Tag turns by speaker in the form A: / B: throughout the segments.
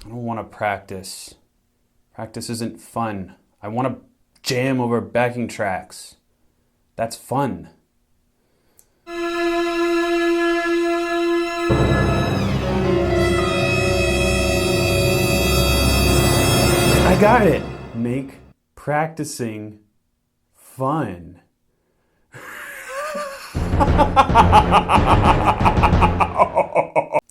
A: I don't want to practice. Practice isn't fun. I want to jam over backing tracks. That's fun. I got it. Make practicing fun.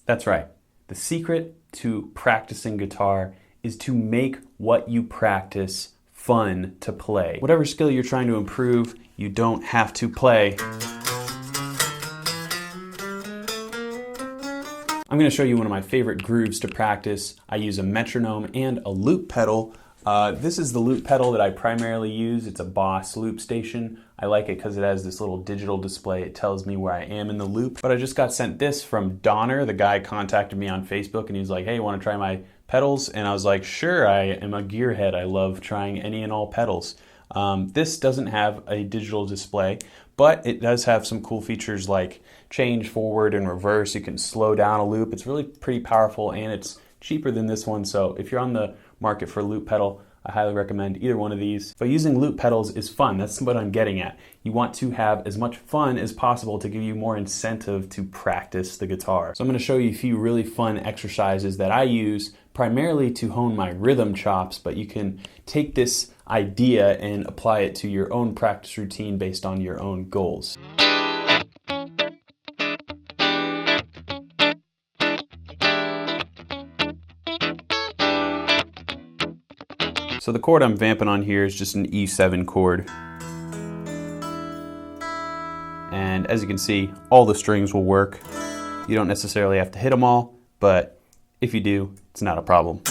A: That's right. The secret to practicing guitar is to make what you practice fun to play. Whatever skill you're trying to improve, you don't have to play. I'm going to show you one of my favorite grooves to practice. I use a metronome and a loop pedal. This is the loop pedal that I primarily use. It's a Boss loop station. I like it because it has this little digital display. It tells me where I am in the loop. But I just got sent this from Donner. The guy contacted me on Facebook and he was like, hey, you want to try my pedals? And I was like, sure, I am a gearhead. I love trying any and all pedals. This doesn't have a digital display, but it does have some cool features like change forward and reverse. You can slow down a loop. It's really pretty powerful and it's cheaper than this one. So if you're on the market for a loop pedal, I highly recommend either one of these. But using loop pedals is fun. That's what I'm getting at. You want to have as much fun as possible to give you more incentive to practice the guitar. So I'm going to show you a few really fun exercises that I use primarily to hone my rhythm chops, but you can take this idea and apply it to your own practice routine based on your own goals. So the chord I'm vamping on here is just an E7 chord. And as you can see, all the strings will work. You don't necessarily have to hit them all, but if you do, it's not a problem.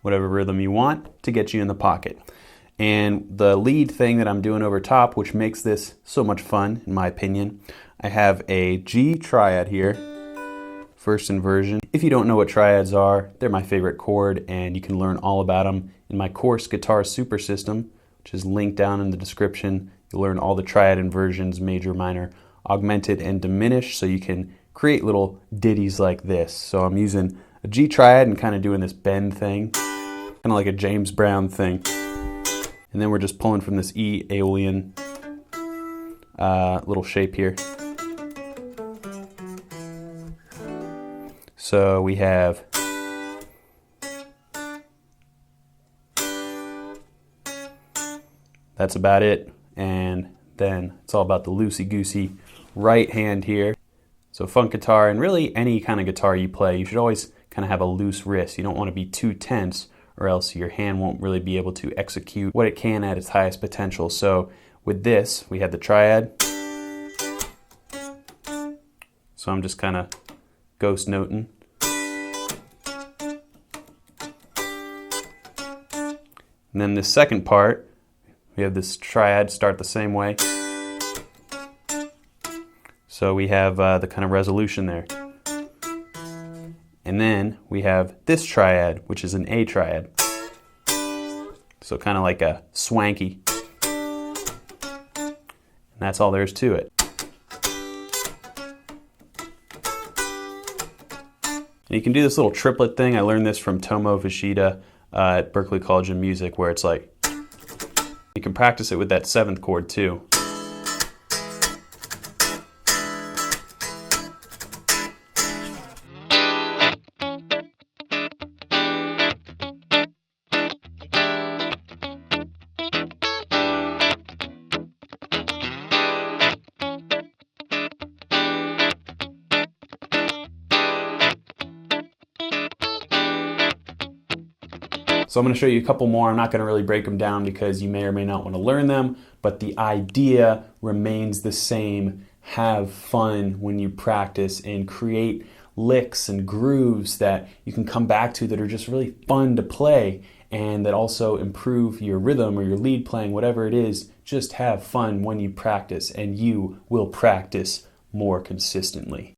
A: Whatever rhythm you want to get you in the pocket. And the lead thing that I'm doing over top, which makes this so much fun, in my opinion, I have a G triad here. First inversion. If you don't know what triads are, they're my favorite chord and you can learn all about them in my course Guitar Super System, which is linked down in the description. You'll learn all the triad inversions, major, minor, augmented, and diminished, so you can create little ditties like this. So I'm using a G triad and kind of doing this bend thing, kind of like a James Brown thing. And then we're just pulling from this E Aeolian little shape here. So we have that's about it, and then it's all about the loosey-goosey right hand here. So funk guitar, and really any kind of guitar you play, you should always kind of have a loose wrist. You don't want to be too tense or else your hand won't really be able to execute what it can at its highest potential. So with this, we have the triad. So I'm just kind of ghost noting. And then the second part, we have this triad start the same way. So we have the kind of resolution there. And then we have this triad, which is an A triad. So kind of like a swanky. And that's all there is to it. And you can do this little triplet thing. I learned this from Tomo Fushida at Berklee College of Music, where it's like, you can practice it with that seventh chord too. So I'm going to show you a couple more. I'm not going to really break them down because you may or may not want to learn them, but the idea remains the same. Have fun when you practice and create licks and grooves that you can come back to that are just really fun to play and that also improve your rhythm or your lead playing, whatever it is. Just have fun when you practice and you will practice more consistently.